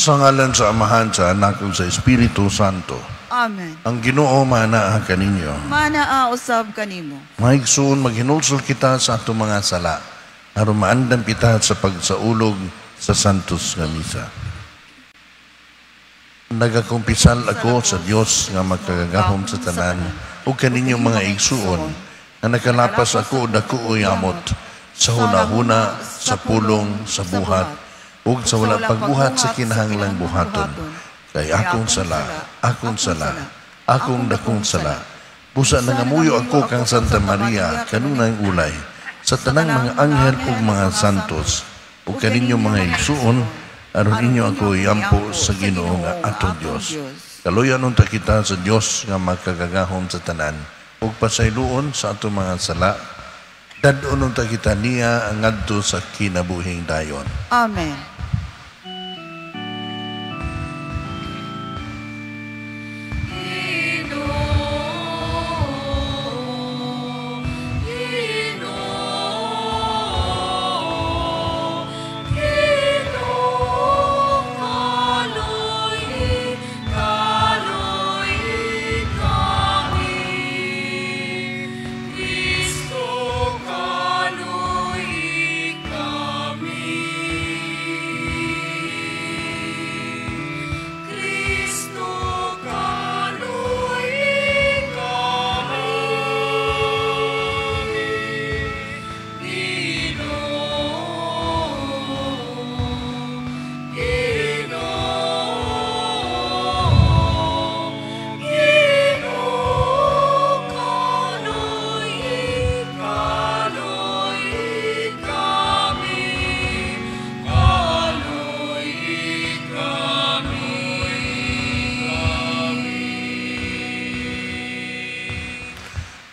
Sa ngalan sa Amahan, sa Anak, ug sa Espiritu Santo. Amen. Ang Ginoo manaa kaninyo. Manaa usab kanimo. Maigsoon maghinulsol kita sa ato mga sala, aron maandam kita sa pagsaulog sa santos nga misa. Nagakumpisal ako sa Dios nga magkagagahom sa tanan ug kaninyong mga igsuon nga nakalapas ako dako amot sa hunahuna, sa pulong, sa buhat ug sa wala pagbuhat sa kinahanglang buhaton. Kay akong sala, akong dakong sala. Busa nangamuyo ako kang Santa Maria, kanunang ulay, sa tanang mga anghel ug mga santos, ug kaninyong mga igsuon, aron inyo ako iampo sa Ginoo nga atong Dios. Kaluyan unta kita sa Dios nga magkagagahom sa tanan, ug pasayloon sa atong mga sala, dadon unta kita niya ang ngadto sa kinabuhing dayon. Amen.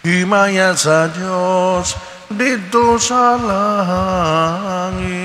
Himaya sa Diyos dito sa langit.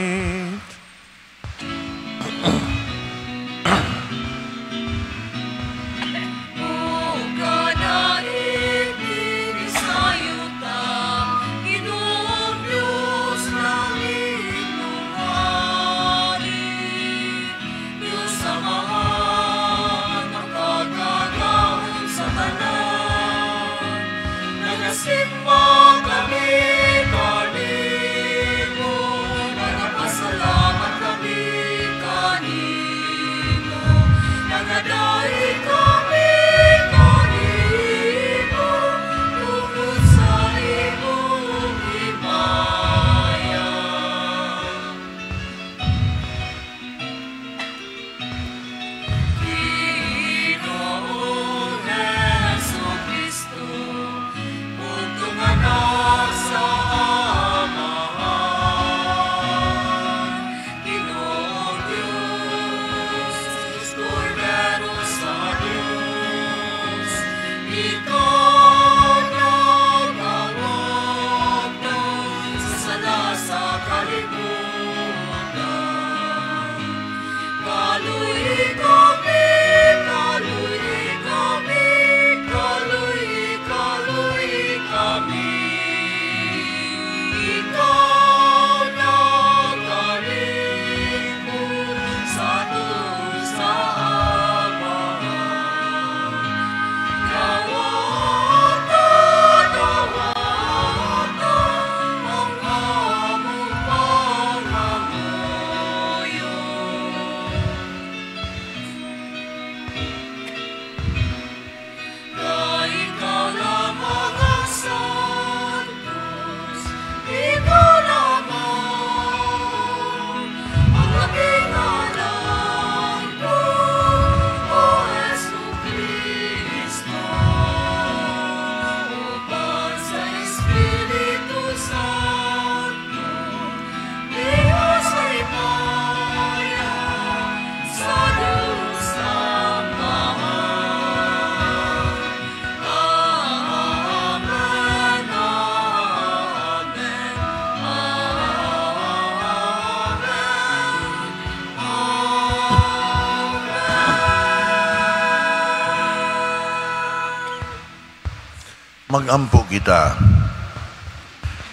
Magampo kita.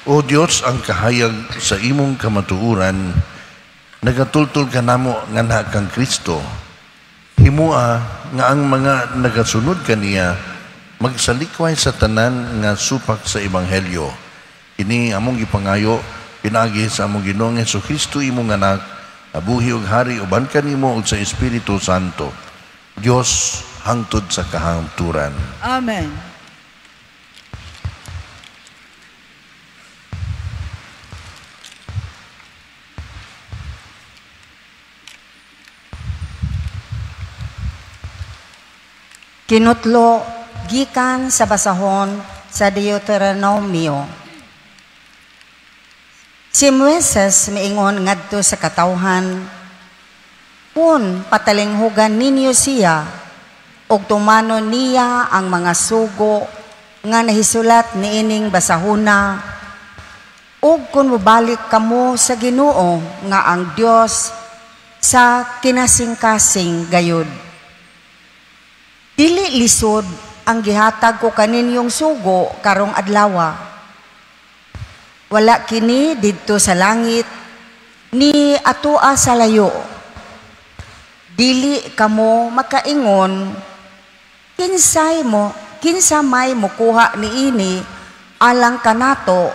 O Dios, ang kahayag sa imong kamatuoran, nagatultol ka namo nga na kang Kristo, himua nga ang mga nagasunod kaniya magsalikway sa tanan nga supak sa ebanghelyo. Ini among gipangayo pinagi sa among Ginoong Jesucristo imong anak, abuhi ug hari uban kanimo ug sa Espiritu Santo. Dios hangtod sa kahangturan. Amen. Kinutlo gikan sa basahon sa Deuteronomio. Si Moises miingon ngadto sa katawhan, kun patalinghugan ninyo siya ug tumanon niya ang mga sugo nga nahisulat niining basahona, ug kun mobalik kamo sa Ginoo nga ang Dios sa kinasing-kasing gayud. Dili lisod ang gihatag ko kaninyong sugo karong adlaw. Wala kini didto sa langit ni atua sa layo. Dili kamo makaingon kinsa may mukuha niini alang kanato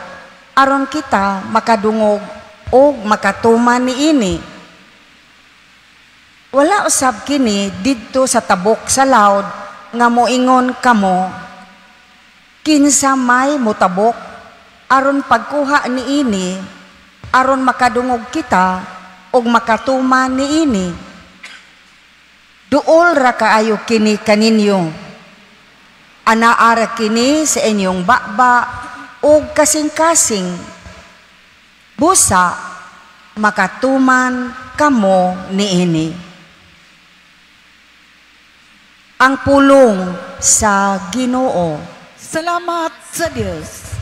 aron kita makadungog o makatuman niini. Wala usab kini didto sa tabok sa laod nga moingon kamo kinsa may mutabok aron pagkuha niini aron makadungog kita og makatuman niini. Duol ra kaayo kini kaninyo. Anaara kini sa inyong bakba og kasing-kasing. Busa makatuman kamo niini. Ang pulong sa Ginoo. Salamat sa Diyos.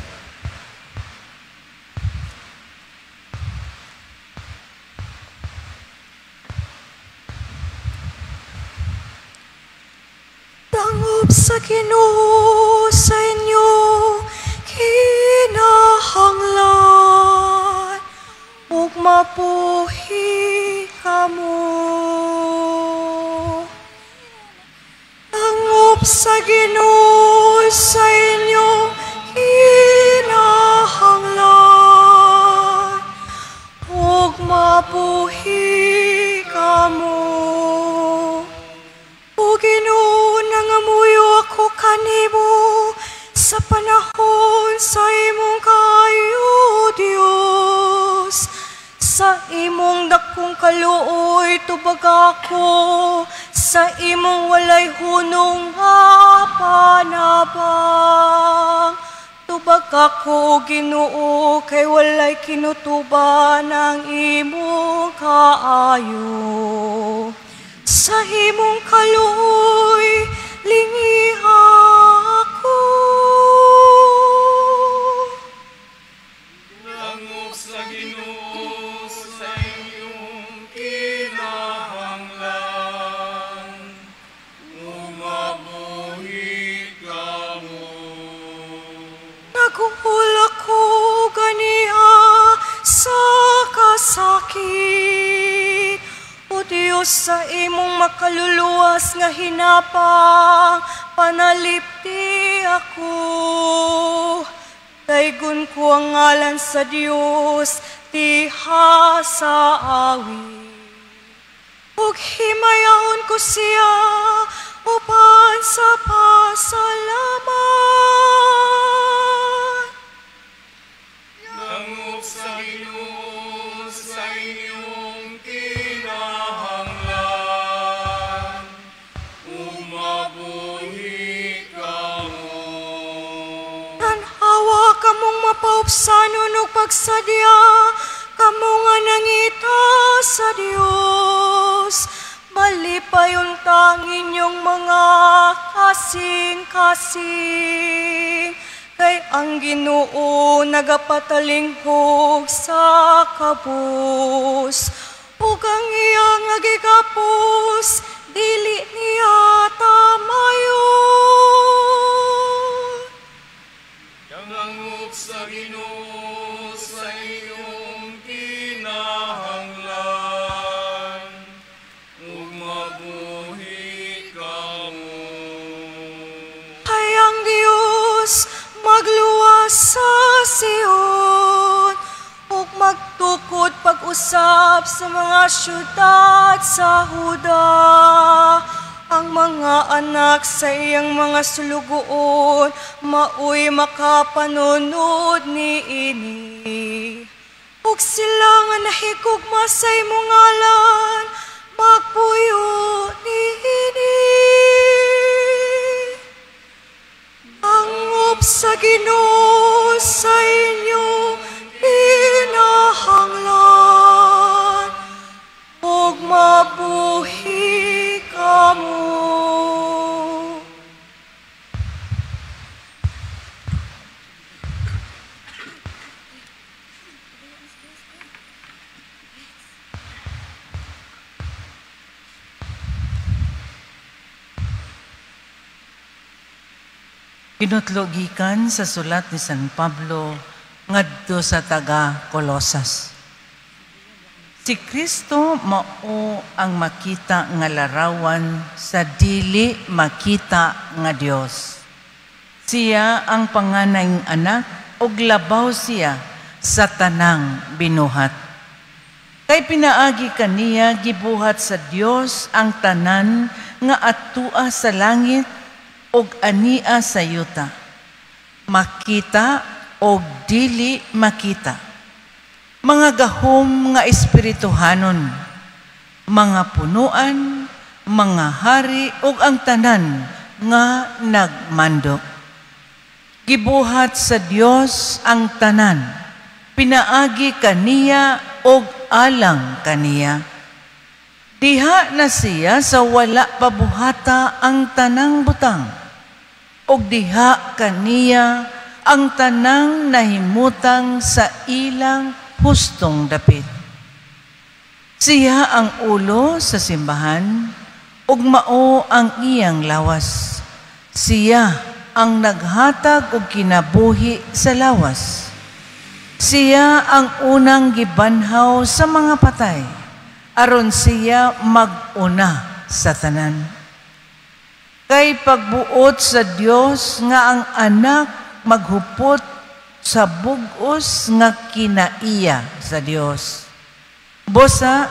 Dangob sa Ginoo sa inyo kinahanglan ug mapuhi kamo. Sa Ginoo sa inyo kinahanglan ug mabuhi kamo. O Ginoo, nangamuyo ako kanimo sa panahon sa imong kaayo, Dios. Sa imong dakong kaluoy tubag ako, sa imong walay hunong nga panabang. Tubag ako, Ginoo, kay walay kinutuban ang imong kaayo. Sa imong kaluoy lingi ako. Langop sa Ginoo sa inyong kinahanglan, umabuhi kamo. Naguhul ako ganiha sa kasakit, o Diyos, sa imong makaluluwas nga hinapang, panalipti ako. Daygon ko ang ngalan sa Diyos, tiha sa awi. Ug himayaon ko siya, uban sa pasalamat. Langop sa Ginoo sa inyong kinahanglan, umabuhi kamo. Tanhawa kamong mapaupsanon ug pagsadya, kamo nga nangita sa Dios. Malipay untang inyong mga kasing-kasing, kay ang Ginoo nagapatalinghog sa kabus. Ug ang iyang nga gigapos, dili niya tamayon. Langop sa Ginoo sa inyong kinahanglan, ug mabuhi sakop sa mga syudad sa Huda. Ang mga anak sa iyang mga sulugoon, maoy makapanunod ni ini. Ug sila nga nahigugma sa imong ngalan, magpuyo ni ini. Angop sa Ginoo sa inyo kinahanglan, ug mabuhi kamo. Kinutlogikan sa sulat ni San Pablo ngadto sa taga Colosas. Si Kristo mao ang makita nga larawan sa dili makita nga Dios. Siya ang panganayng anak ug labaw siya sa tanang binuhat. Kay pinaagi kaniya gibuhat sa Dios ang tanan nga atua sa langit og ania sa yuta, makita og dili makita, mga gahom nga espirituhanon, mga punuan, mga hari og ang tanan nga nagmando. Gibuhat sa Dios ang tanan, pinaagi kaniya og alang kaniya. Diha na siya sa wala pabuhata ang tanang butang, og diha kaniya ang tanang nahimutang sa ilang hustong dapit. Siya ang ulo sa simbahan, ug mao ang iyang lawas. Siya ang naghatag og kinabuhi sa lawas. Siya ang unang gibanhaw sa mga patay, aron siya mag-una sa tanan. Kay pagbuot sa Dios nga ang anak maghupot sa bug-os nga kinaiya sa Dios. Busa,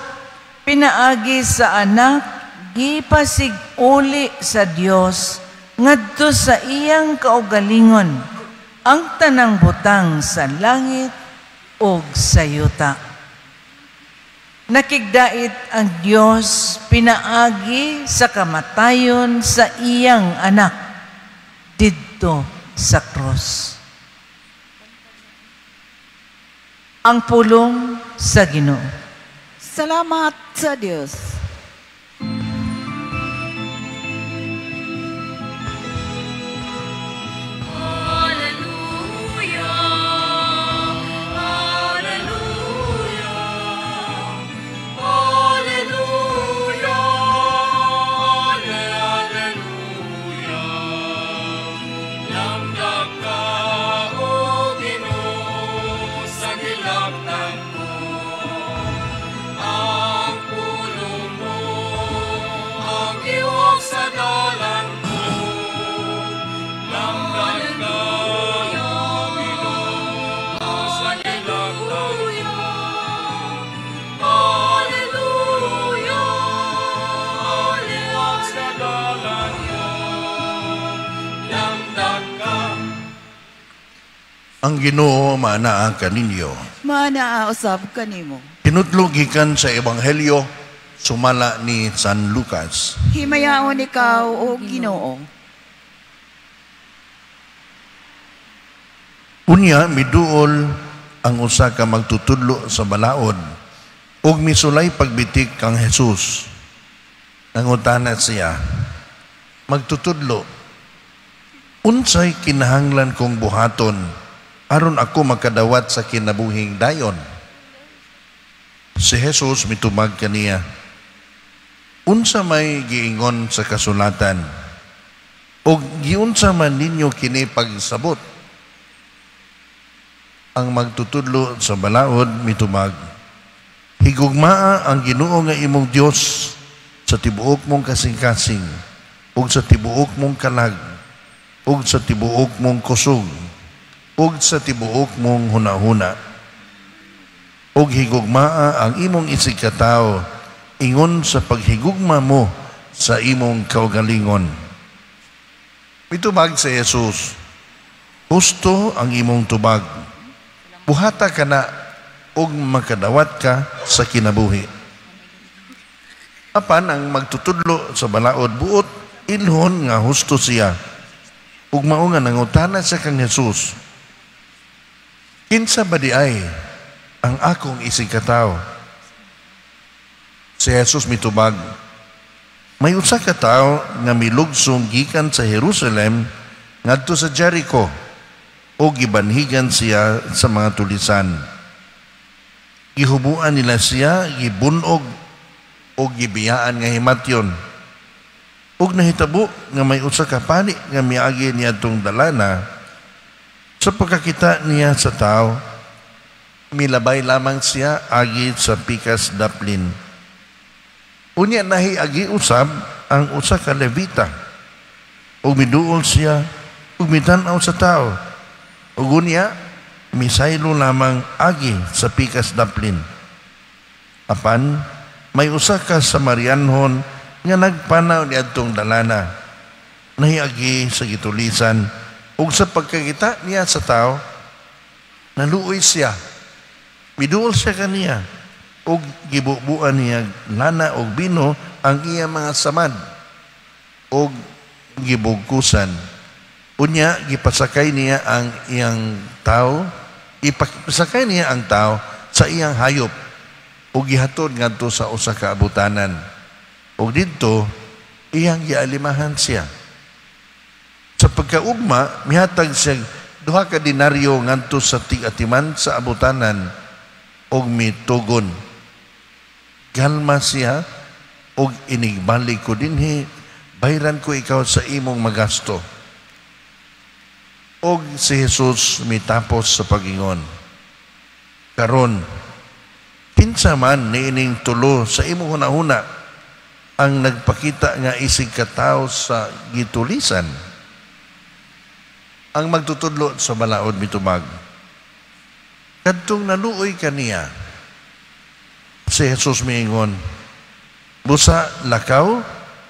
pinaagi sa anak, gipasig-uli sa Dios ngadto sa iyang kaugalingon ang tanang butang sa langit ug sa yuta. Nakigdait ang Dios pinaagi sa kamatayon sa iyang anak didto sa krus. Ang pulong sa Ginoo. Salamat sa Diyos. Ang Ginoo maanaa kaninyo. Manaausab kanimo. Kinutlogikan sa Ebanghelyo sumala ni San Lucas. Himayaon ikaw o Ginoo. Unya miduol ang usa ka magtutudlo sa balaod ug misulay pagbitik kang Jesus. Nangutana siya, magtutudlo, unsay kinahanglan kong buhaton aron ako makadawat sa kinabuhing dayon? Si Jesus mitubag kaniya, unsa may giingon sa kasulatan, o giunsa man ninyo kini pagsabot? Ang magtutudlo sa balaod mitubag, higugmaa ang Ginoo nga imong Dios sa tibuok mong kasing-kasing, ug sa tibuok mong kalag, ug sa tibuok mong kusog, ug sa tibuok mong hunahuna. og higugmaa ang imong isig katawo ingon sa paghigugma mo sa imong kaugalingon. Mitubag sa Jesus, husto ang imong tubag. Buhata ka na og makadawat ka sa kinabuhi. Apan ang magtutudlo sa balaod buot, ilhon nga husto siya. Ug mao nga nangutana sa kang Jesus, kinsa ba di ay ang akong isig katawo? Si Jesus mitubag, may usa ka tawo nga milugsong gikan sa Jerusalem ngadto sa Jericho o gibanhigan siya sa mga tulisan. Gihubuan nila siya, gibunog o gibiyaan nga himatyon. Ug nahitabo nga may usa ka pani nga miagi niya tong dalana. Sa pagkakita niya sa tao, milabay lamang siya agi sa pikas daplin. Unya nahiagi usab ang usa ka Levita. Ug miduol siya ug mitan-aw sa tao. Ug unya misaylo lamang agi sa pikas daplin. Apan may usa ka Samarianhon nga nagpanaw niadtong dalana. Nahiagi sa gitulisan ug sa pagkakita niya sa tao, naluoy siya. Miduol siya kaniya. Og gibubuan niya lana og bino ang iya mga samad og gibugkusan. Unya gipasakay niya ang iyang tao, ipasakay niya ang tao sa iyang hayop og gihatod ngadto sa usa ka abutanan. Og didto iyang gialimahan siya. Sa pagkaugma mihatag siya 2 ka denaryo ngadto sa tig-atiman sa abutanan og mitugon. Galma siya og inigbalik ko dinhi, bayran ko ikaw sa imong magasto. Og si Jesus mitapos sa pagingon, karon kinsa man niining tulo sa imong hunahuna ang nagpakita nga isig katawo sa gitulisan, ang magtutudlo sa balaod mitubag. Kadtong naluoy kaniya, si Jesus miingon, busa lakaw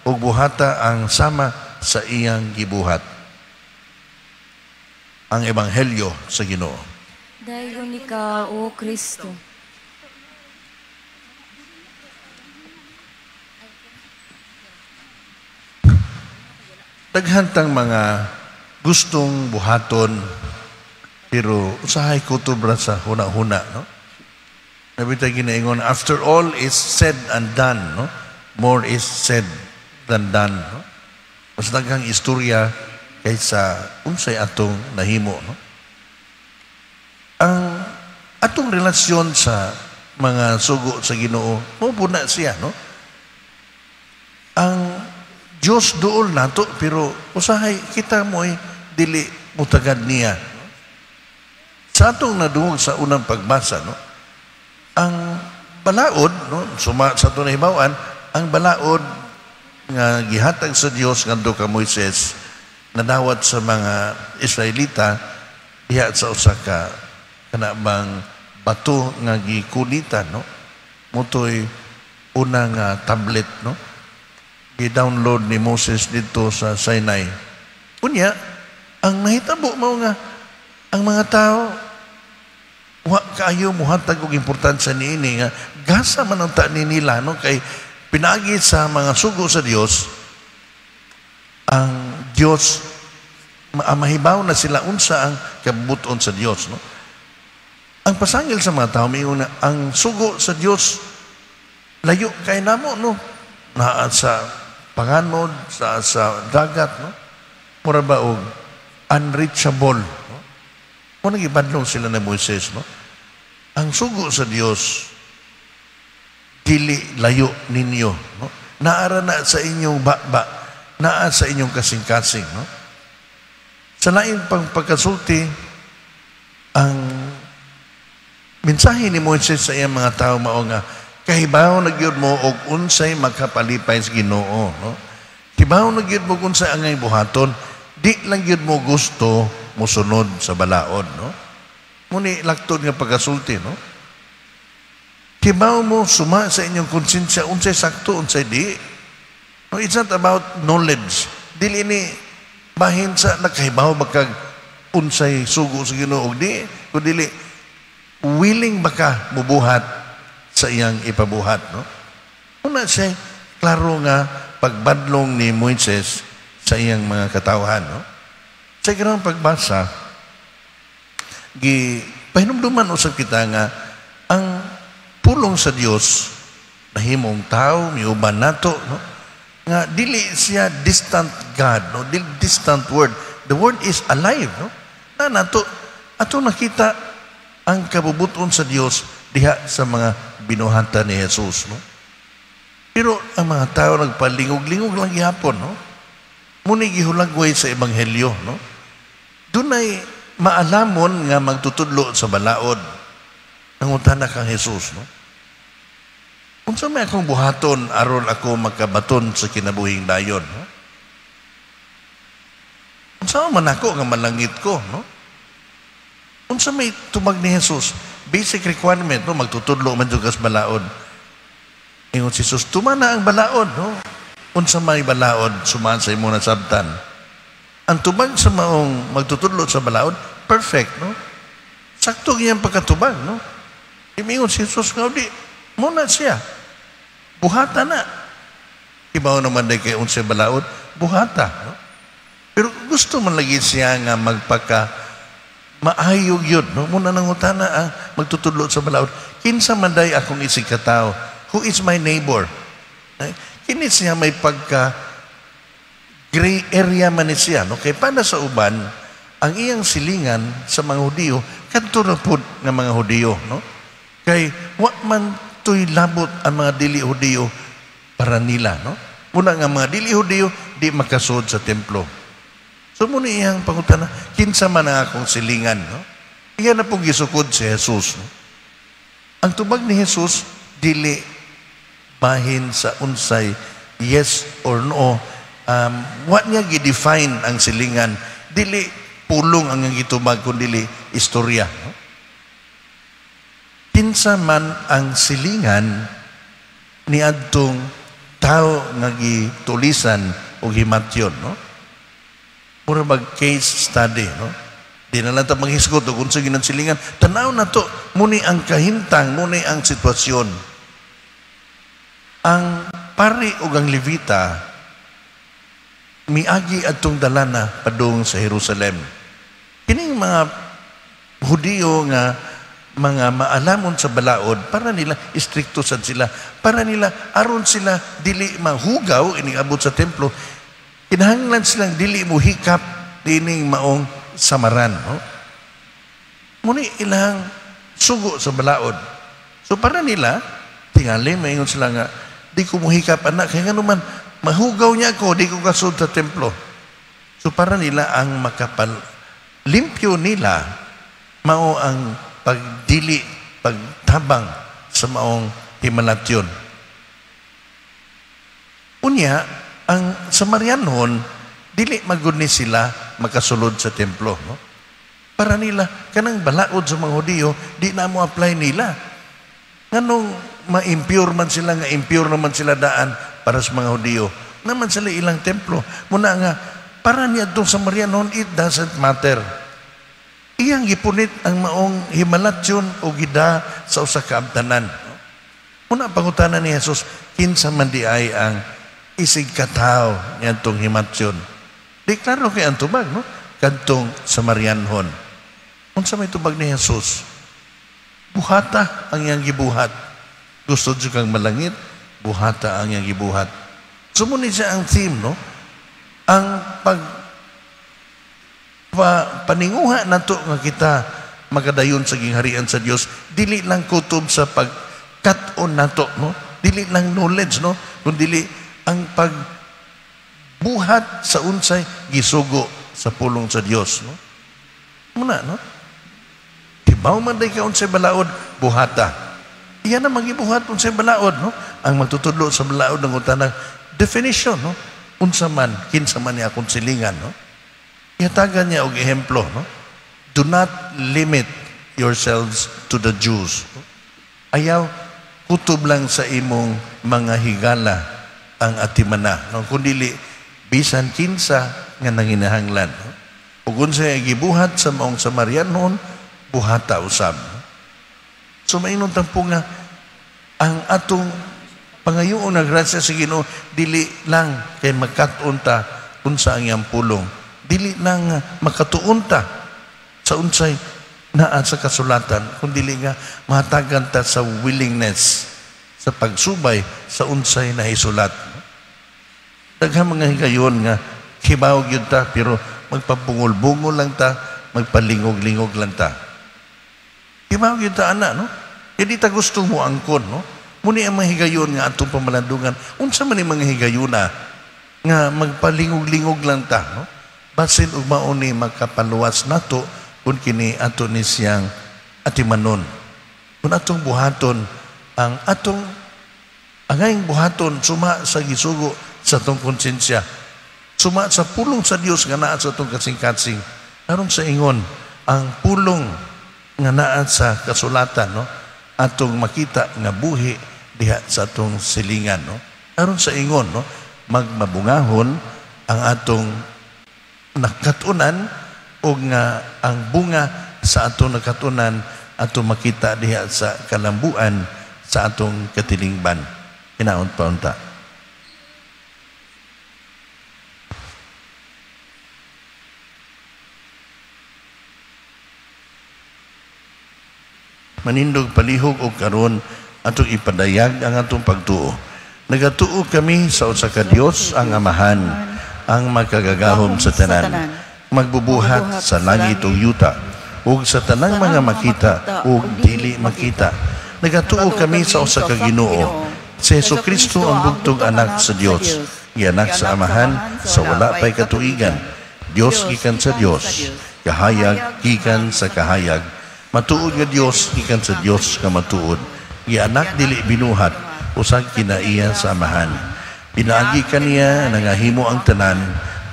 ug buhata ang sama sa iyang gibuhat. Ang Ebanghelyo sa Ginoo. Dayon ikaw, O Kristo. Daghantang mga gustong buhaton, pero usahay kutob ra sa huna-huna, no? Nabitay ginaingon, after all is said and done, no? More is said than done, no? Mas daghang istorya kaysa unsay atong nahimo, no? Ang atong relasyon sa mga sugo sa Ginoo, mubuna siya, no? Ang Diyos duol nato, pero usahay kita mo'y dili mutagad niya. Sa atong nadungog sa unang pagbasa, no? Ang balaod, no? Suma sa itong nahibawan, ang balaod nga gihatag sa Diyos ngadto ka Moises, nadawat sa mga Israelita diha sa usa ka kanabang bato nga gikulitan, no? Mutoy una nga tablet, no? I-download ni Moses dito sa Sinai. Unya, ang nahitabo mo nga, ang mga tao, wa kaayo muhatag og importansya niini nga gasa man ang tani nila, no? Kay pinagi sa mga sugo sa Dios, ang Dios mahibaw na sila unsa ang kabuton sa Dios, no? Ang pasangil sa mga tao may una, ang sugo sa Dios layo kay namo, no? Naa sa panganod, sa dagat, no? Mura ba og unreachable, no? Kung nagibadlong sila na Moises, no? Ang sugo sa Dios dili layo ninyo, no? Naara na sa inyong baba, naa sa inyong kasing-kasing, no? Sa lain pang pagkasulti, ang mensahe ni Moises sa iyang mga tao mao nga kahibaw na gyud mo og unsay makapalipay sa Ginoo, no? Hibaw na gyud mo unsay angay buhaton, di lang gyud mo gusto mosunod sa balaod, no? Muni laktod nga pagkasulti, no? Kibaw mo suma sa inyong konsensya unsay sakto unsay di. No, it's not about knowledge. Dili ni bahin sa nakahibaw bakag unsay sugo sa Ginoo og di, kundi willing baka mubuhat sa iyang ipabuhat, no? Una siya klaro nga pagbadlong ni Moises sa iyang mga katawhan, no? Sa ganang pagbasa, pahinumduman usab kita nga ang pulong sa Dios nahimong tao miuban nato, no? Nga dili siya distant God, no? Dili distant word. The word is alive, no? Na nato ato nakita ang kabubuton sa Dios diha sa mga binuhatan ni Jesus, no? Pero ang mga tao nagpalingog-lingog lang gihapon, no? Muni gihulagway sa ebanghelyo, no? Dunay maalamon nga magtutudlo sa balaod ang utana kang Jesus, no? Unsa may akong buhaton aron ako magkabaton sa kinabuhing dayon, no? Unsa man ako nga malangit ko, no? Unsa may tumag ni Jesus? Basic requirement, no? Magtutudlo man jud kas balaod. Ingon si Jesus, tumana ang balaod, no? Unsa may balaod suman sa imo nasabtan. Ang tubag sa maong magtutudlo sa balaod, perfect, no? Sakto giyang pagkatubag, no? Imingon si Jesus nga, di, muna siya. Buhata na. Ibaw naman day kay unsay balaod, buhata, no? Pero gusto man lagi siya nga magpaka maayog yun, no? Muna nang utana ang magtutudlo sa balaod. Kinsa man day akong isig katao, who is my neighbor? Kini siya may pagka gray area man ni siya, no? Kay para sa uban, ang iyang silingan sa mga Hudiyo, kadto na po ng mga Hudiyo, no? Kay wa man to'y labot ang mga dili Hudiyo para nila, no? Muna nga mga dili Hudiyo, di makasud sa templo. So muna iyang pangutana, kinsa man ang akong silingan, no? Iyan na pong gisukod si Jesus, no? Ang tubag ni Jesus, dili bahin sa unsay yes or no. What niya gidefine ang silingan, dili pulong ang gitubag kundi dili istorya, no? Kinsa man ang silingan ni adtong tao nga gitulisan o gimatyon, no? Mura mag case study, no? Di na lang ta maghisgot kung sa ginang silingan. Tanaw na to, muni ang kahintang, muni ang sitwasyon. Ang pari o ang Levita miagi atong dalana padung sa Jerusalem. Kining mga Hudiyo nga mga maalamon sa balaod, para nila istrikto sad sila, para nila aron sila dili mahugaw ining abot sa templo, kinahanglan silang dili mo hikap dining maong samaran, no? Muni ilang sugo sa balaod. So para nila tingali maingon sila nga di ko muhikap anak kay nganuman mahugaw niya ako, di ko kasud sa templo. So para nila ang limpyo nila, mao ang pagdili, pagtabang sa maong himalatyon. Unya, ang Samarianon, dili magud ni sila makasulod sa templo, no? Para nila, kanang balaod sa mga Hudiyo, di na mo apply nila. Nganong ma-impure man sila, nga impure naman sila daan para sa mga Hudiyo. Naman sila ilang templo. Muna nga, para niya itong Samarianon, it doesn't matter. Iyang gipunit ang maong himalatyon o gida sa usa ka abtanan. Muna pangutanan ni Jesus, kinsa man di ay ang isig katao niya itong himatyon. Di klaro kay ang tubag, no? Kantong Samarianhon. Unsa may tubag ni Jesus? Buhata ang iyang gibuhat. Gusto dyan kang malangit, buhata ang iyang gibuhat. Sumunod siya ang theme, no? Ang paninguha na to nga kita magadayon sa gingharian sa Dios, dili lang kutob sa pagkat-on na to, no? Dili lang knowledge, no? Kundi ang pagbuhat sa unsay gisugo sa pulong sa Dios, no? Muna, no? Tibaw man day ka unsay balaod, buhata. Iyan na magibuhat unsay balaod, no? Ang magtutudlo sa balaod ng utanang definition, no? Unsa man, kinsa man niya akong silingan, no? Ihatagan niya og ehemplo, no? Do not limit yourselves to the Jews. No? Ayaw kutob lang sa imong mga higala ang atimana. No? Kundili, bisan kinsa nga nanginahanglan. No? Ug unsay gibuhat sa maong Samarianon, buhata usab. So maingon tampo nga ang atong pangayoon na grasya sa Ginoo dili lang kay magkat-on ta unsa ang iyang pulong. Dili lang makatuon ta sa unsay naa sa kasulatan, kundi nga mahatagan ta sa willingness sa pagsubay sa unsay na isulat. Daghang mga higayon nga kibaw gyud ta pero magpabungol-bungol lang ta, magpalingog-lingog lang ta. Kibaw gyud ta ana, no? Hindi ta gusto mo angkon, no? Muni ang mga higayon nga atong pamalandungan. Unsa man yung mga higayuna nga magpalingog-lingog lang ta, no? Basin ug mao ni makapaluwas nato kung kini ato ni siyang atimanon. Kung atong buhaton ang atong angayng buhaton suma sa gisugo sa atong konsensya. Suma sa pulong sa Dios nga naa sa atong kasing-kasing. Aron sa ingon ang pulong nga naa sa kasulatan, no? Atong makita nga buhi diha sa atong silingan, no? Aron sa ingon, no? Magmabungahon ang atong nakatunan o nga ang bunga sa atong nakatunan atong makita diha sa kalambuan sa atong katilingban. Hinaon pa unta. Manindog palihog o karon atong ipadayag ang atong pagtuo. Nagatuo kami sa usa ka Dios ang Amahan, ang magkagagahom sa tanan, magbubuhat sa langit ug yuta, ug sa tanang mga makita ug dili makita. Nagatuo kami sa usa ka Ginoo, si Jesucristo ang bugtong anak sa Dios, gianak sa Amahan sa wala pay katuigan. Dios gikan sa Dios, kahayag gikan sa kahayag. Matuod nga Dios gikan sa Dios nga matuod. Gianak dili binuhat, usag kinaiya sa Amahan. Pinaagi kaniya nangahimo ang tanan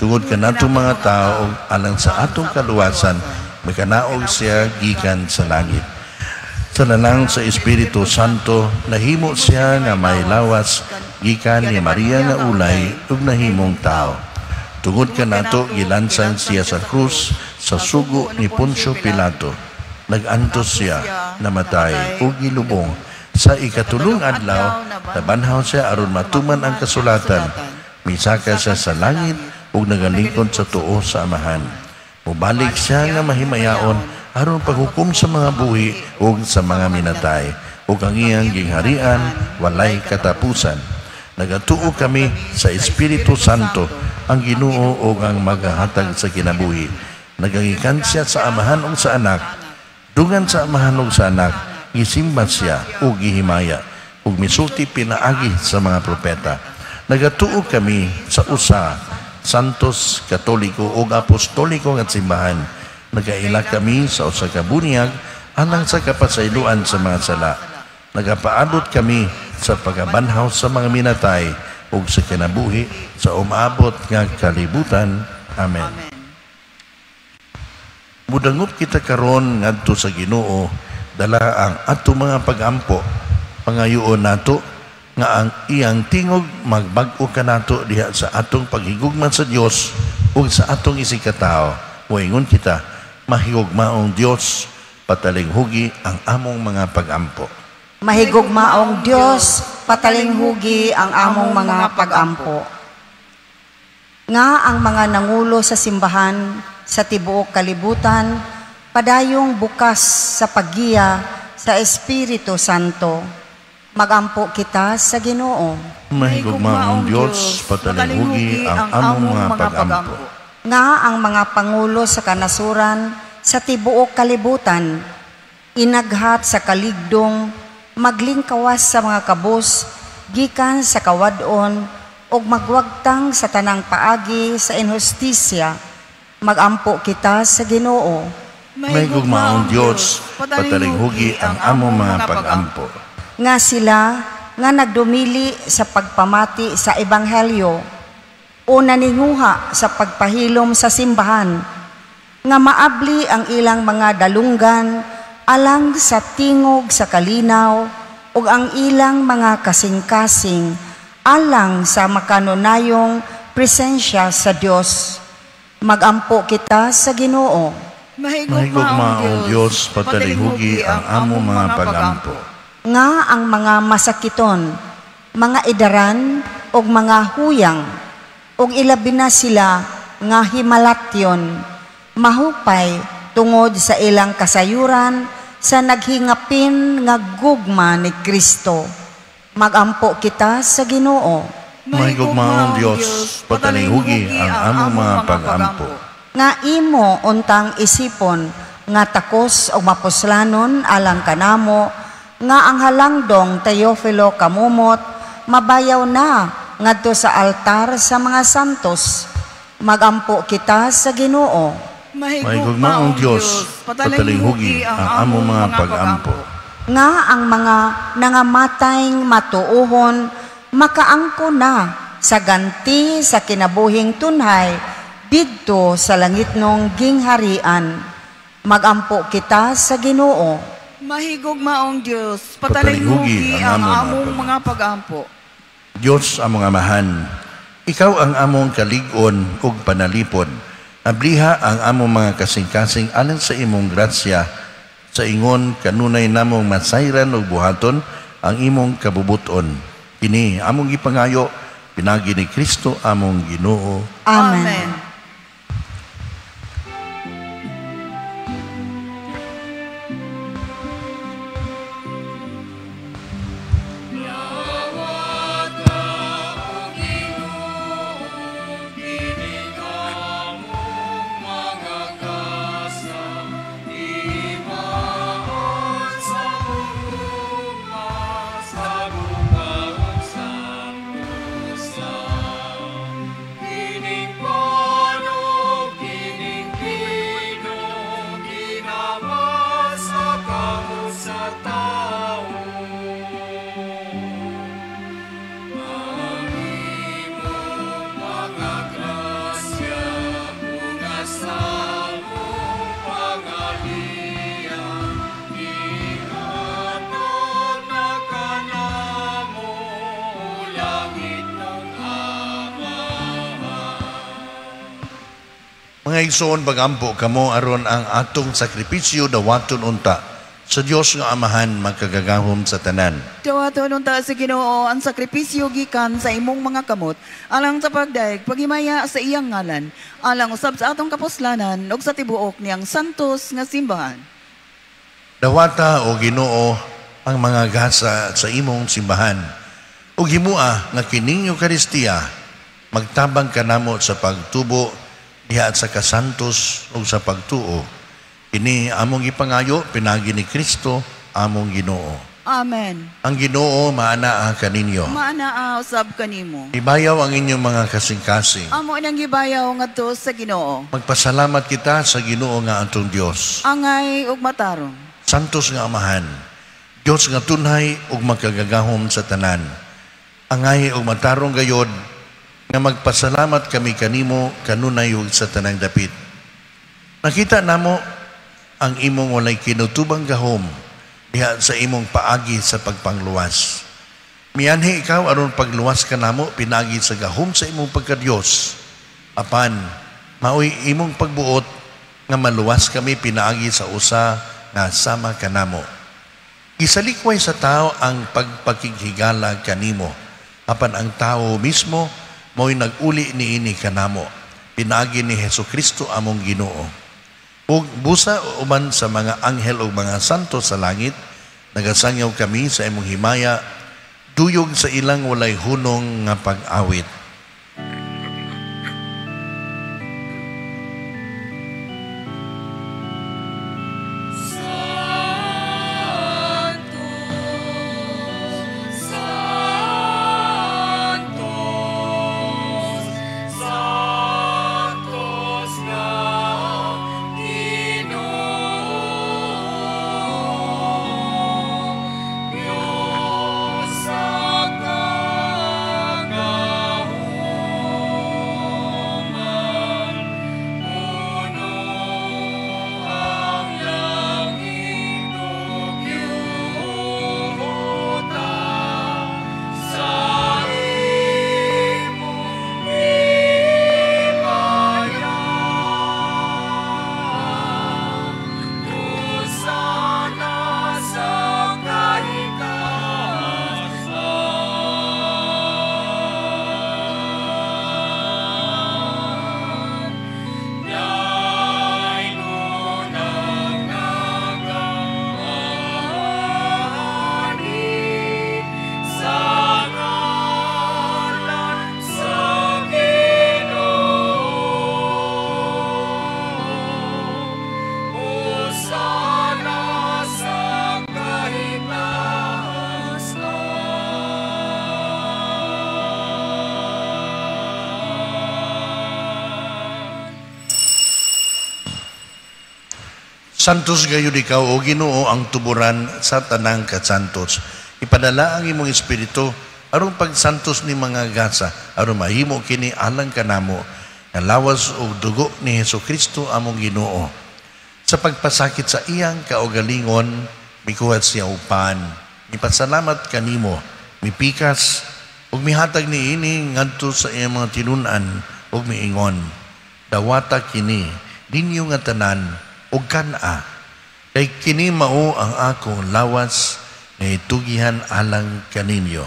tungod kanatong mga tao alang sa atong kaluwasan, makanaog siya gikan sa langit. Sa lalang sa Espiritu Santo, nahimo siya nga may lawas gikan ni Maria nga ulay ug nahimong tao. Tungod kanato gilansang siya sa krus sa sugo ni Poncio Pilato. Nagantos siya, namatay ug gilubong. Sa ikatulong adlaw, nabanhaw siya aron matuman ang kasulatan. Misaka siya sa langit ug nagalingkod sa tuo sa Amahan. Mubalik siya nga mahimayaon aron paghukom sa mga buhi ug sa mga minatay. Ug ang iyang gingharian walay katapusan. Nagatuo kami sa Espiritu Santo, ang Ginoo ug ang magahatag sa kinabuhi. Nagangikan siya sa Amahan ug sa Anak. Dungan sa Amahan ug sa Anak, gisimba siya ug gihimaya ug misulti pinaagi sa mga propeta. Nagatuo kami sa usa, santos, katoliko ug apostoliko nga simbahan. Nagaila kami sa usa ka bunyag alang sa kapasayloan sa mga sala. Nagapaabot kami sa pagabanhaw sa mga minatay ug sa kinabuhi sa umaabot nga kalibutan. Amen. Mudangot kita karon ngadto sa Ginoo, dala ang ato mga pagampo, pangayoon nato nga ang iyang tingog magbag-o kanato diha sa atong paghigugma sa Dios ug sa atong isikatawo. Moingon kita, mahigugmaong Dios, patalinghugi ang among mga pagampo. Mahigugmaong Dios, patalinghugi ang among mga pagampo. Nga ang mga nangulo sa simbahan sa tibuok kalibutan, padayong bukas sa paggiya sa Espiritu Santo. Magampo kita sa Ginoo. Mahigugmaong Dios, patalinghugi ang among mga pagampo. Nga ang mga pangulo sa kanasuran sa tibuok kalibutan, inaghat sa kaligdong, maglingkawas sa mga kabus, gikan sa kawadon, ug magwagtang sa tanang paagi sa inhustisya. Magampo kita sa Ginoo. Mahigugmaong Dios, patalinghugi ang among mga pagampo. Nga sila nga nagdumili sa pagpamati sa Ebanghelyo o naninguha sa pagpahilom sa simbahan, nga maabli ang ilang mga dalunggan alang sa tingog sa kalinaw ug ang ilang mga kasing-kasing alang sa makanunayong presensya sa Dios. Magampo kita sa Ginoo. Mahigugmaong Diyos, patalinghugi ang among mga pagampo. Nga ang mga masakiton, mga idaran ug mga huyang, ug ilabi na sila nga himalatyon, mahupay tungod sa ilang kasayuran sa naghingapin nga gugma ni Kristo. Magampo kita sa Ginoo. Mahigugmaong Diyos, patalinghugi ang among mga pagampo. Nga imo untang isipon nga takos o mapuslanon alang kanamo, nga ang halangdong Teofilo kamumot mabayaw na ngadto sa altar sa mga santos. Magampo kita sa Ginoo. Mahigugmaong Diyos, patalinghugi ang among mga pagampo. Nga ang mga nangamatayng matuohon makaangko na sa ganti sa kinabuhing tunhay didto sa langitnong gingharian. Magampo kita sa Ginoo. Mahigugmaong Diyos, patalinghugi ang among mga pagampo. Diyos among amahan, ikaw ang among kalig-on ug panalipod. Abliha ang among mga kasing-kasing alang sa imong grasya, sa ingon kanunay namong masayran ug buhaton ang imong kabubuton. Kini among gipangayo pinagi ni Kristo among Ginoo. Amen. Mga igsoon pagampo kamo aron ang atong sakripisyo dawaton unta sa Dios nga Amahan magkagagahom sa tanan. Dawaton unta sa Ginoo ang sakripisyo gikan sa imong mga kamot alang sa pagdaig paghimaya sa iyang ngalan alang usab sa atong kapuslanan ug sa tibuok niyang santos nga simbahan. Dawata o Ginoo ang mga gasa sa imong simbahan ug himua nga kining Eucharistia magtabang kanamo sa pagtubo diha sa kasantos ug sa pagtuo. Kini among ipangayo pinagi ni Kristo among Ginoo. Amen. Ang Ginoo maanaa kaninyo. Maanaa usab kanimo. Ibayaw ang inyong mga kasing-kasing. Amo nang gibayaw ngadto sa Ginoo. Magpasalamat kita sa Ginoo nga atong Dios. Angay ug matarong. Santos nga Amahan, Dios nga tunhay ug magkagagahom sa tanan. Angay ug matarong gayod nga magpasalamat kami kanimo kanunay ug sa tanang dapit. Nakita namo ang imong walay kinutubang gahom diha sa imong paagi sa pagpangluwas. Mianhi ikaw aron pagluwas kanamo pinagi sa gahom sa imong pagkadiyos. Apan maoy imong pagbuot nga maluwas kami pinaagi sa usa nga sama kanamo. Isalikway sa tao ang pagpakighigala kanimo. Apan ang tao mismo mo'y nag-uli niini kanamo. Pinagi ni Jesucristo among Ginoo. Ug busa uban sa mga anghel o mga santo sa langit, nagasangyaw kami sa imong himaya, duyog sa ilang walay hunong nga pag-awit. Diyos sa kagahom. Santos gayud ikaw o Ginoo ang tuburan sa tanang kasantos. Ipadala ang imong espiritu aron pagsantos ni mga gasa aron mahimo kini alang kanamo nga lawas og dugo ni Hesukristo among Ginoo. Sa pagpasakit sa iyang kaugalingon mikuhat siya upan. Ipasalamat kanimo, mipikas ug mihatag niini ngadto sa iyang mga tinunan ug miingon. Dawata kini ninyo nga tanan ug kana kay kini mao ang akong lawas nga itugihan alang kaninyo.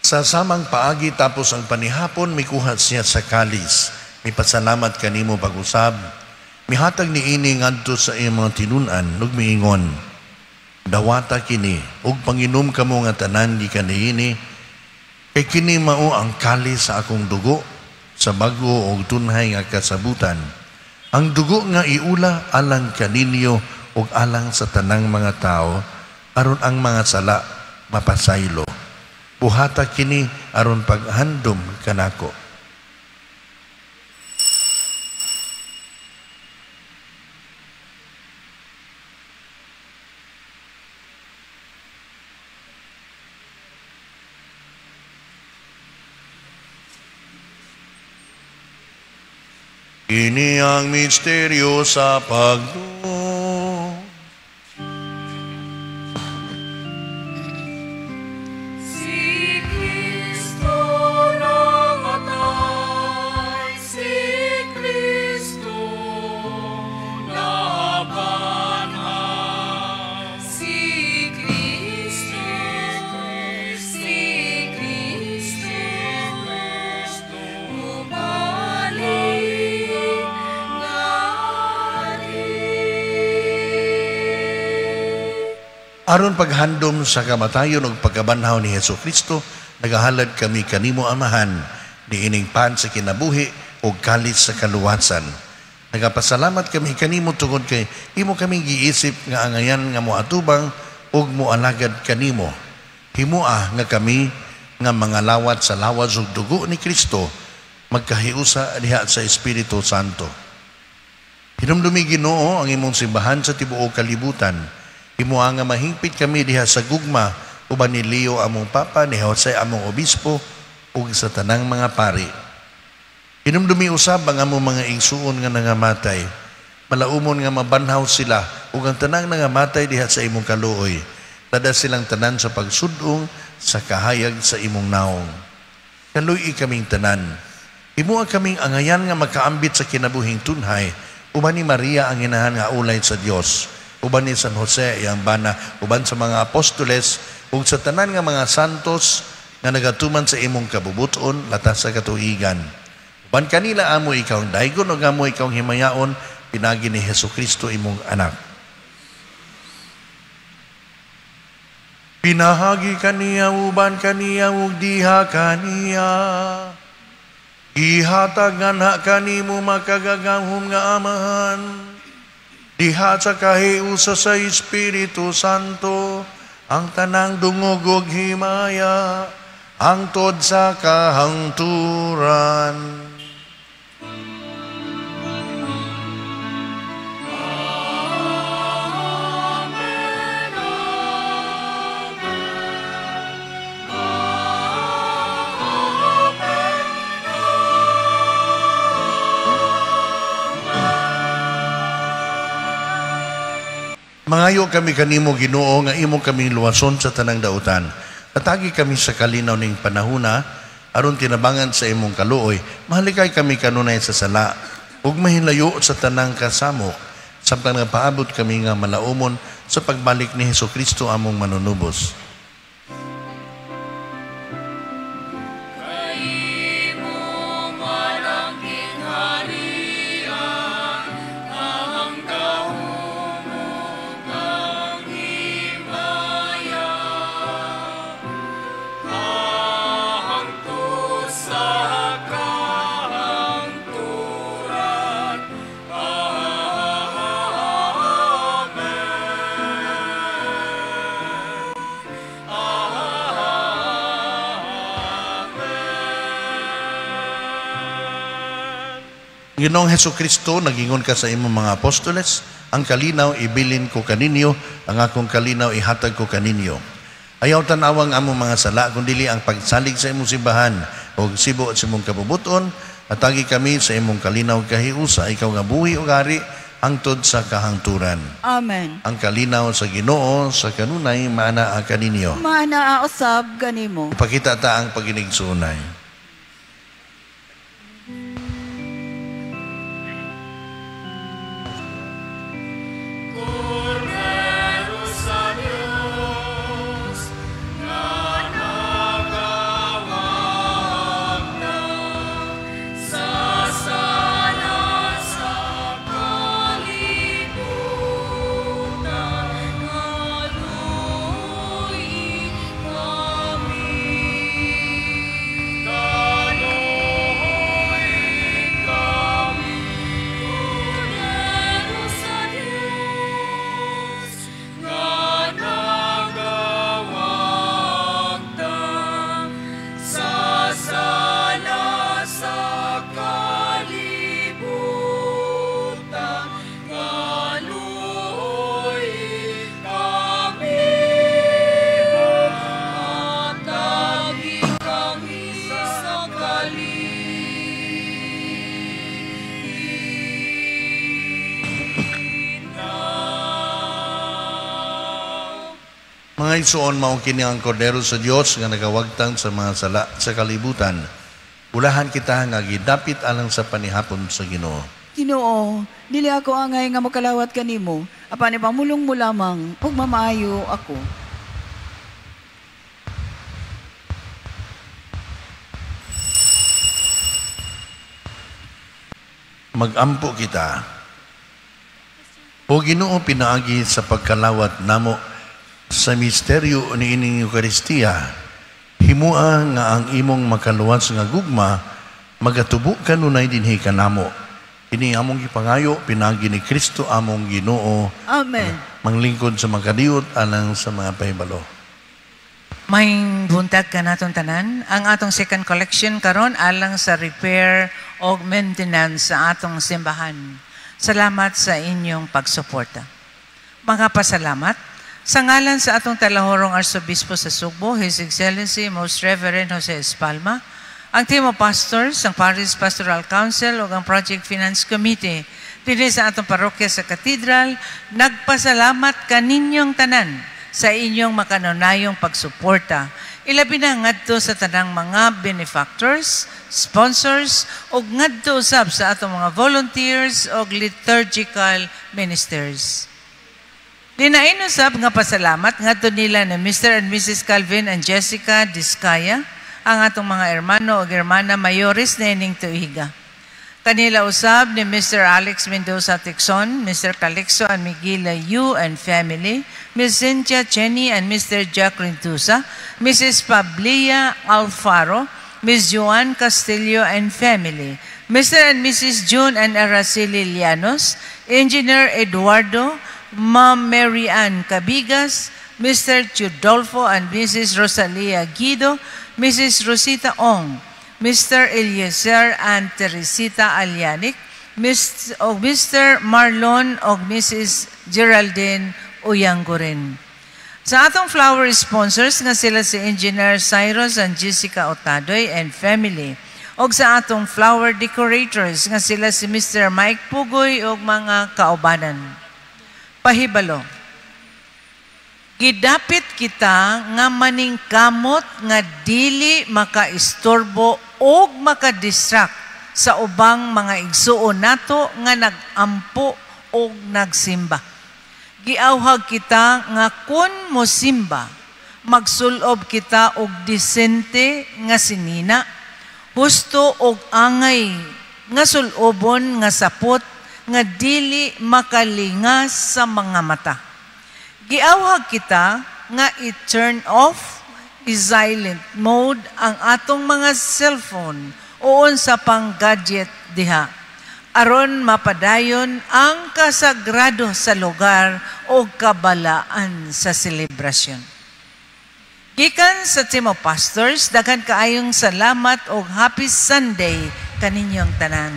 Sa samang paagi tapos ang panihapon, mikuhat siya sa kalis. Mipasalamat kanimo pag-usab. Mihatag ni ini ngadto sa iyang mga tinunan, ug miingon. Dawata kini, ug panginom kamo nga tanan di kaniini, kay kini mao ang kalis sa akong dugo, sa bago ug tunhay nga kasabutan. Ang dugo nga iula alang kaninyo ug alang sa tanang mga tao, aron ang mga sala mapasaylo. Buhata kini aron paghandom kanako. Ini ang misteryo sa pagdumo. Aron paghandom sa kamatayon ug pagkabanhaw ni Hesukristo, nagahalad kami kanimo amahan, niining pan sa kinabuhi ug kalis sa kaluwasan. Nagapasalamat kami kanimo tungod kay imo kaming giisip nga angayan nga moatubang ug moalagad kanimo. Himoa nga kami nga mga lawat sa lawas ug dugo ni Kristo magkahiusa diha sa Espiritu Santo. Hinumdumi Ginoo ang imong simbahan sa tibuok kalibutan. Imo nga mahingpit kami diha sa gugma uban ni Leo among papa, ni Jose among obispo ug sa tanang mga pari. Hinumdumi usab ang among mga igsuon nga nangamatay. Malaumon nga mabanhaw sila ug ang tanang nangamatay diha sa imong kaluoy. Tada silang tanan sa pagsudong sa kahayag sa imong naong. Kaluy kaming tanan. Imo ang kaming angayan nga makaambit sa kinabuhing tunhay uban ni Maria ang inahan nga ulay sa Dios. Uban ni San Jose, iyang bana, uban sa mga apostoles, ug sa tanan nga mga santos nga nagatuman sa imong kabubuton, latas sa katuigan. Uban kanila amo ikaw daygon ug amo ikaw himayaon, pinagi ni Hesukristo imong anak. Pinahagi kaniya, uban kaniya, ug diha kaniya. Ihatag nga kanimo makagagahom nga amahan. Diha sa kahiusa sa Espiritu Santo, ang tanang dungog ug himaya, hangtod sa kahangturan. Mangayo kami kanimo Ginoo nga imo kaming luwason sa tanang dautan. Atagi kami sa kalinaw ning panahuna aron tinabangan sa imong kaluoy. Mahalikay kami kanunay sa sala ug mahilayo sa tanang kasamok samtang nga paabot kami nga malaumon sa pagbalik ni Hesukristo among manunubos. Ginoong Hesus Kristo, nagingon ka sa imong mga apostoles, ang kalinaw ibilin ko kaninyo, ang akong kalinaw ihatag ko kaninyo. Ayaw tanawang among mga sala, kundili ang pagsalig sa imong simbahan, o sibo at imong kabubuton, at agi kami sa imong kalinaw kahiusa, ikaw nga buhi o gari, hangtod sa kahangturan. Amen. Ang kalinaw sa Ginoo, sa kanunay, maanaa kaninyo. Manaausab ganimo. Pakita ta ang paginigsunay. Cordero sa Diyos, na nagawag na sa sala sa kalibutan, haluin kami. Haluin kami. Cordero sa Diyos, na nagawag na sa sala sa kalibutan, haluin kami. Hatagin kami sa kalinaw. Mga igsoon, mao kini ang kordero sa Dios nga nagawagtang sa mga sala sa kalibutan. Ulahan kita nga gidapit alang sa panihapon sa Ginoo. Ginoo, dili ako angay nga makalawat kanimo. Apan ipamulong mo lamang, ug mamaayo ako. Magampo kita. O Ginoo, pinaagi sa pagkalawat namo sa misteryo ni ining Eucharistia. Himua nga ang imong makaluwas nga gugma magatubo kanunay dinhi kanamo. Ini among gipangayo pinagi ni Kristo among Ginoo. Amen. Manglingkod sa makadiot alang sa mga pahibalo. May buntag ka naton tanan. Ang atong second collection karon alang sa repair o maintenance sa atong simbahan. Salamat sa inyong pagsuporta. Mga pasalamat sa ngalan sa atong talahorong Arsobispo sa Sugbo, His Excellency Most Reverend Jose Espalma, ang team of pastors, ang Parish Pastoral Council o ang Project Finance Committee dito sa atong parokya sa Katedral, nagpasalamat kaninyong tanan sa inyong makanunayong pagsuporta. Ilabi na ngadto sa tanang mga benefactors, sponsors, o ngadto usab sa atong mga volunteers o liturgical ministers. Dinain usab nga pasalamat ngadto nila ni Mr. and Mrs. Calvin and Jessica Discaya, ang atong mga hermano o hermana mayores na ining tuiga. Kanila usab ni Mr. Alex Mendoza Tixon, Mr. Calixto and Miguela Yu and family, Ms. Cynthia Chenny and Mr. Jack Rintusa, Mrs. Pablia Alfaro, Ms. Joan Castillo and family, Mr. and Mrs. June and Araceli Llanos, Engineer Eduardo, Ma'am Mary Ann Cabigas, Mr. Chudolfo and Mrs. Rosalia Guido, Mrs. Rosita Ong, Mr. Eliezer and Teresita Alianic, Mr. Marlon o Mrs. Geraldine Uyangurin. Sa atong flower sponsors nga sila si Engineer Cyrus and Jessica Otadoy and family. O sa atong flower decorators nga sila si Mr. Mike Pugoy o mga kaubanan. Pahibalo. Gidapit kita nga maningkamot nga dili makaistorbo o makadistract sa ubang mga igsuon nato nga nagampo o nagsimba. Giawhag kita nga kun mo simba, magsulob kita og disente nga sinina, husto og angay nga sulobon nga sapot nga dili makalingas sa mga mata. Giawhag kita nga i-turn off, i-silent mode ang atong mga cellphone o sa pang-gadget diha. Aron mapadayon ang kasagrado sa lugar o kabalaan sa selebrasyon. Gikan sa team of pastors, daghan kaayong salamat o happy Sunday kaninyong tanan.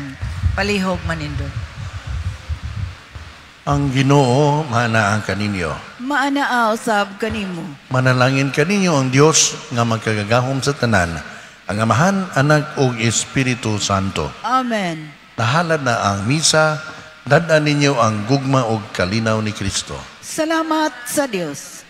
Palihog manindot. Ang Ginoo maanaan kaninyo. Maanaa usab kanimo. Manalangin kaninyo ang Dios nga magkagagahom sa tanan, ang Amahan, Anak ug Espiritu Santo. Amen. Nahalad na ang misa, dadaan ninyo ang gugma ug kalinaw ni Kristo. Salamat sa Dios.